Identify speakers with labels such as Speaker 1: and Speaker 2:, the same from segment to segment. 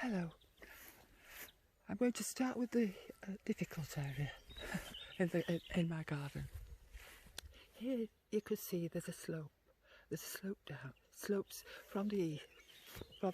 Speaker 1: Hello. I'm going to start with the difficult area in my garden. Here you could see there's a slope. There's a slope down. Slopes from the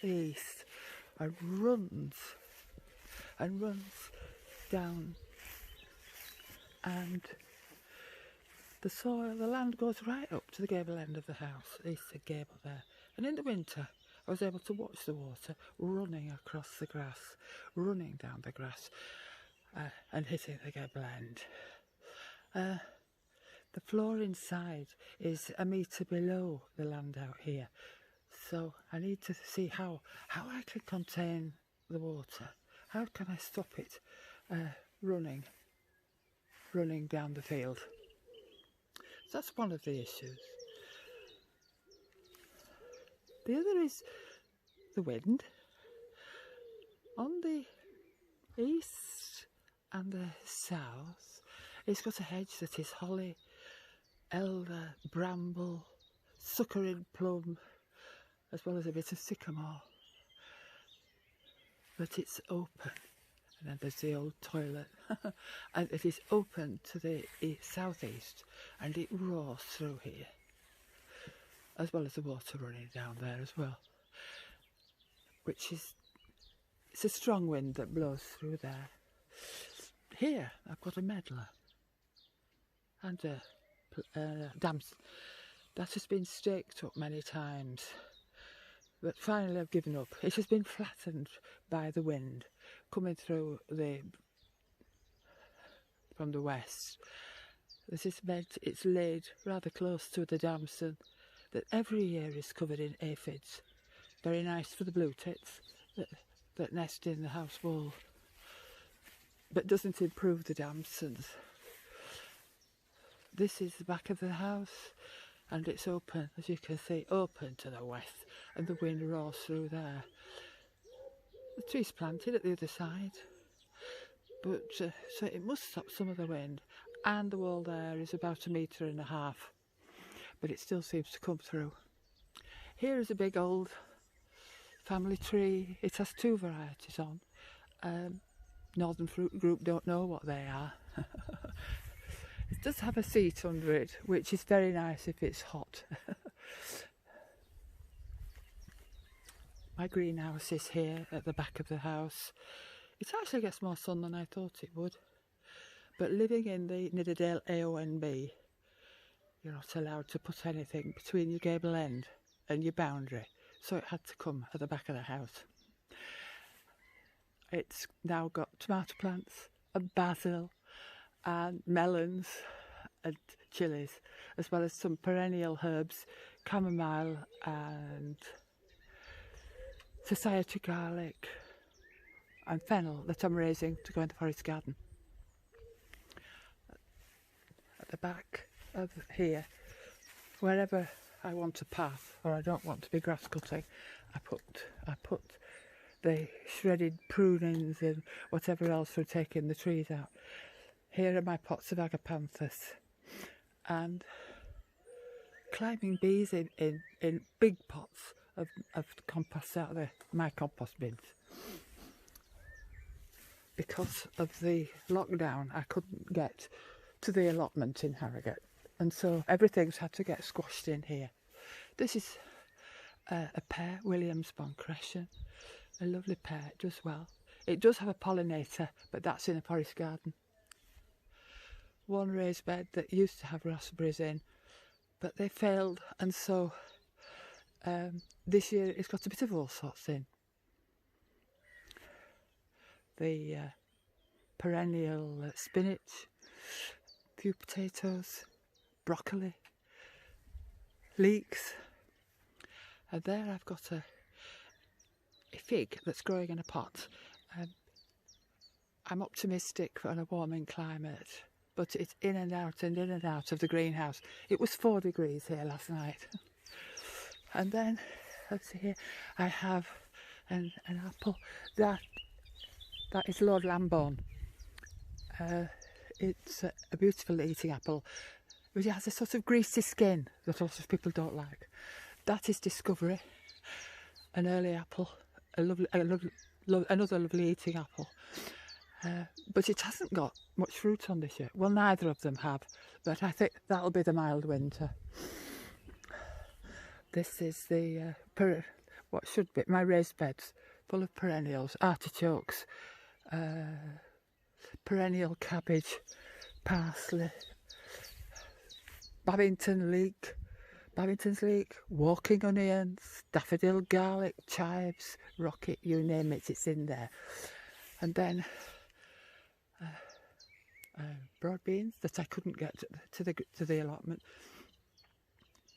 Speaker 1: east and runs down, and the land goes right up to the gable end of the house, the eastern gable there. And in the winter I was able to watch the water running across the grass, running down the grass and hitting the gable end. The floor inside is a metre below the land out here, so I need to see how I can contain the water. How can I stop it running down the field? So that's one of the issues. The other is the wind. On the east and the south, it's got a hedge that is holly, elder, bramble, suckering plum, as well as a bit of sycamore. But it's open, and then there's the old toilet, and it is open to the southeast, and it roars through here, as well as the water running down there as well, it's a strong wind that blows through there. Here I've got a medlar and a damson that has been staked up many times, but finally I've given up. It has been flattened by the wind coming through from the west. This is meant it's laid rather close to the damson that every year is covered in aphids. Very nice for the blue tits that nest in the house wall, but doesn't improve the damsons. This is the back of the house, and it's open, as you can see, open to the west, and the wind roars through there. The tree's planted at the other side, but so it must stop some of the wind, and the wall there is about 1.5 meters, but it still seems to come through. Here is a big old family tree. It has 2 varieties on. Northern Fruit Group don't know what they are. It does have a seat under it, which is very nice if it's hot. My greenhouse is here at the back of the house. It actually gets more sun than I thought it would. But living in the Nidderdale AONB, you're not allowed to put anything between your gable end and your boundary, so it had to come at the back of the house. It's now got tomato plants and basil and melons and chilies, as well as some perennial herbs, chamomile and society garlic and fennel that I'm raising to go in the forest garden. At the back of here, wherever I want a path or I don't want to be grass cutting, I put the shredded prunings and whatever else for taking the trees out. Here are my pots of agapanthus and climbing bees in big pots of compost out of my compost bins. Because of the lockdown, I couldn't get to the allotment in Harrogate, and so everything's had to get squashed in here. This is a pear, Williams Boncression, a lovely pear. It does well. It does have a pollinator, but that's in a forest garden. One raised bed that used to have raspberries in, but they failed, and so this year it's got a bit of all sorts in. The perennial spinach, few potatoes, broccoli, leeks, and there I've got a fig that's growing in a pot. I'm optimistic for a warming climate, but it's in and out of the greenhouse. It was 4 degrees here last night. And then, let's see here, I have an apple that is Lord Lambourne. It's a beautiful eating apple, but it has a sort of greasy skin that a lot of people don't like. That is Discovery, an early apple, a lovely another lovely eating apple. But it hasn't got much fruit on this year. Well, neither of them have, but I think that'll be the mild winter. This is the what should be my raised beds, full of perennials, artichokes, perennial cabbage, parsley, Babington's leek, walking onions, daffodil garlic, chives, rocket, you name it, it's in there. And then broad beans that I couldn't get to the allotment,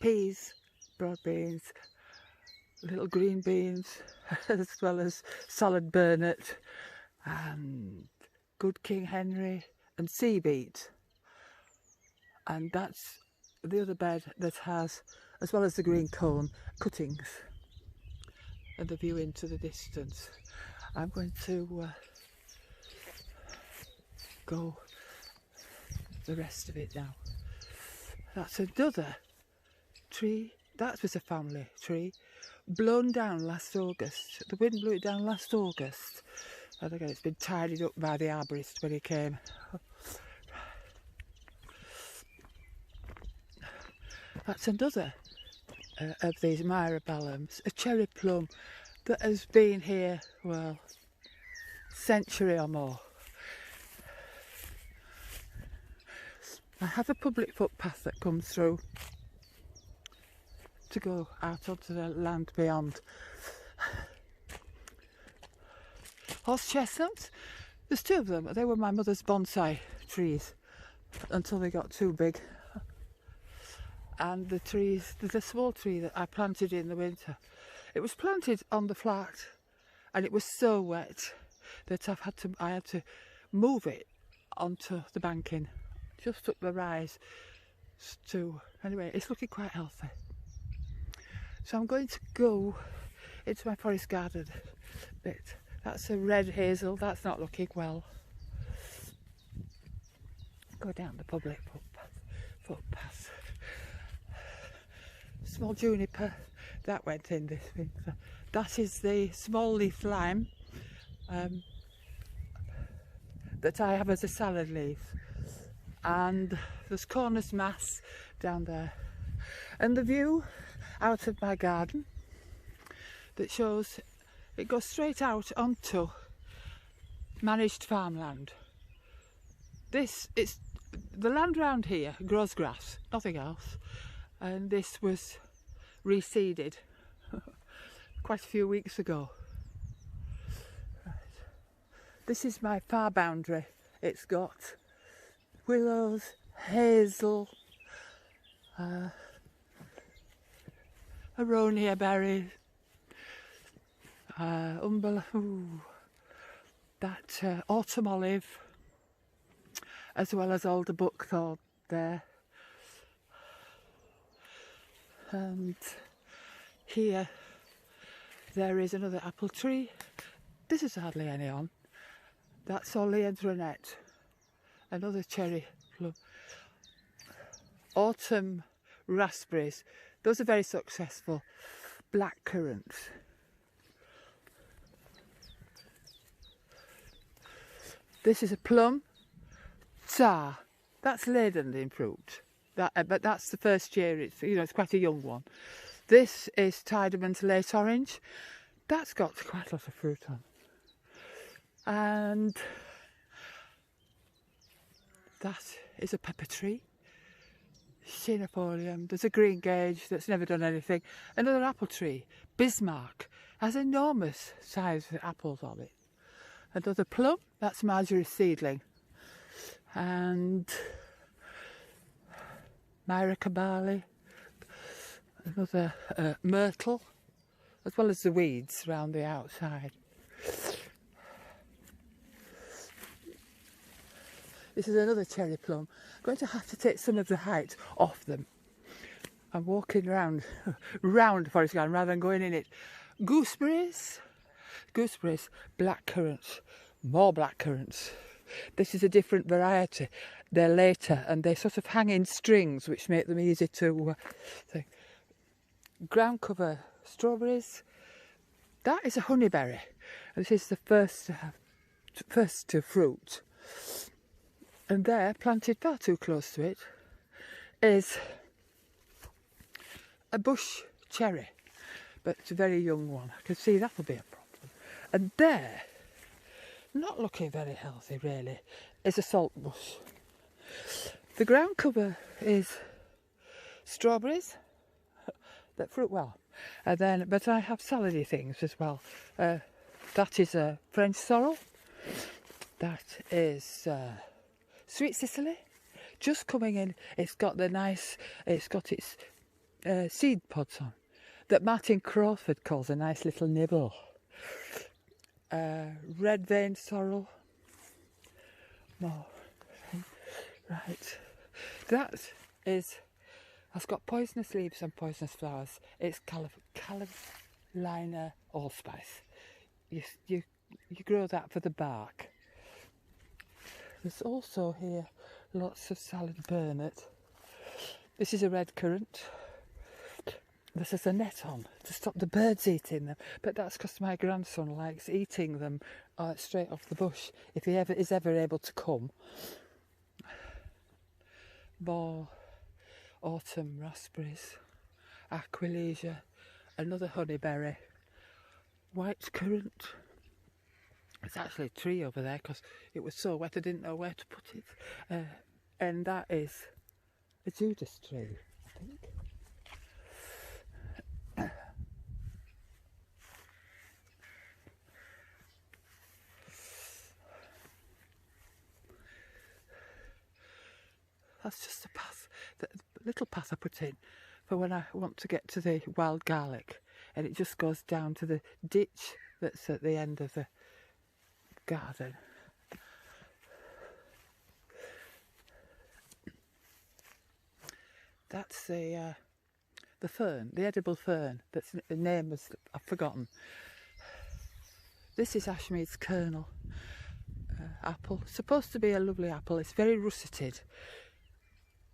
Speaker 1: peas, broad beans, little green beans, as well as salad burnet, and good King Henry, and sea beet. And that's the other bed that has, as well as the green cone, cuttings and the view into the distance. I'm going to go the rest of it now. That's another tree. That was a family tree, blown down last August. The wind blew it down last August, and again it's been tidied up by the arborist when he came. That's another of these myrobalums, a cherry plum that has been here, well, century or more. I have a public footpath that comes through to go out onto the land beyond. Horse chestnuts, there's two of them. They were my mother's bonsai trees until they got too big. And the trees, there's a small tree that I planted in the winter. It was planted on the flat and it was so wet that I had to move it onto the banking. Just up the rise to, anyway, it's looking quite healthy. So I'm going to go into my forest garden bit. That's a red hazel, that's not looking well. Go down the public footpath. Small juniper, that went in this winter. That is the small leaf lime that I have as a salad leaf. And there's Cornus Mass down there. And the view out of my garden that shows, it goes straight out onto managed farmland. This is, the land round here grows grass, nothing else. And this was reseeded quite a few weeks ago. Right. This is my far boundary. It's got willows, hazel, aronia berries, that autumn olive, as well as alder buckthorn there. And here there is another apple tree. This is hardly any on. That's Orleans Renette, another cherry plum. Autumn raspberries, those are very successful. Black currants. This is a plum. Tsar, that's laden in fruit. But that's the first year, it's quite a young one. This is Tideman's late orange. That's got quite a lot of fruit on. And that is a pepper tree. Chenopodium. There's a green gage that's never done anything. Another apple tree, Bismarck, has enormous sized apples on it. Another plum, that's Marjorie seedling. And Myrica barley, another myrtle, as well as the weeds round the outside. This is another cherry plum. I'm going to have to take some of the height off them. I'm walking round the forest garden rather than going in it. Gooseberries, black currants, more black currants. This is a different variety. They're later and they sort of hang in strings, which make them easy to ground cover strawberries, That is a honeyberry. This is the first to fruit. And there, planted far too close to it, is a bush cherry, but it's a very young one. I can see that'll be a problem. And there, not looking very healthy really, is a salt bush. The ground cover is strawberries that fruit well. And then, but I have salady things as well. That is a French sorrel. That is sweet Sicily, just coming in. It's got its seed pods on, that Martin Crawford calls a nice little nibble. Red veined sorrel. More. Right. That is, has got poisonous leaves and poisonous flowers. It's Carolina allspice. You grow that for the bark. There's also here lots of salad burnet. This is a red currant. This is a net on to stop the birds eating them, but that's because my grandson likes eating them straight off the bush if he is ever able to come. More autumn raspberries, aquilegia, another honeyberry, white currant. It's actually a tree over there because it was so wet I didn't know where to put it. And that is a Judas tree, I think. That's just a path, the little path I put in for when I want to get to the wild garlic, and it just goes down to the ditch that's at the end of the garden. That's the fern, the edible fern. That's the name I've forgotten. This is Ashmead's kernel apple. It's supposed to be a lovely apple. It's very russeted,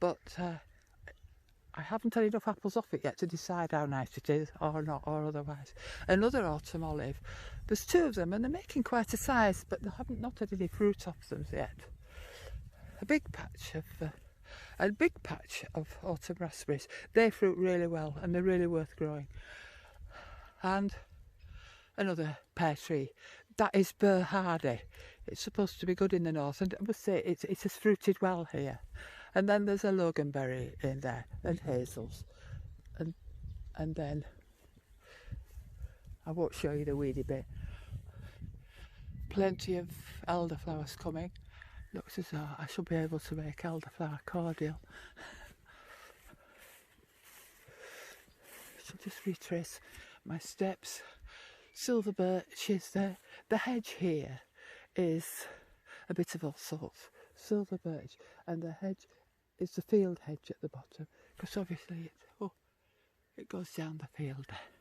Speaker 1: but I haven't had enough apples off it yet to decide how nice it is or not, or otherwise. Another autumn olive. There's two of them and they're making quite a size, but they haven't not had any fruit off them yet. A big patch of autumn raspberries. They fruit really well and they're really worth growing. And another pear tree. That is Burr Hardy. It's supposed to be good in the north, and I must say it has fruited well here. And then there's a loganberry in there, and hazels, and then I won't show you the weedy bit. Plenty of elderflowers coming. Looks as though I should be able to make elderflower cordial. I shall just retrace my steps. Silver birch is there. The hedge here is a bit of all sorts. Silver birch, and the hedge is the field hedge at the bottom, because obviously it goes down the field there.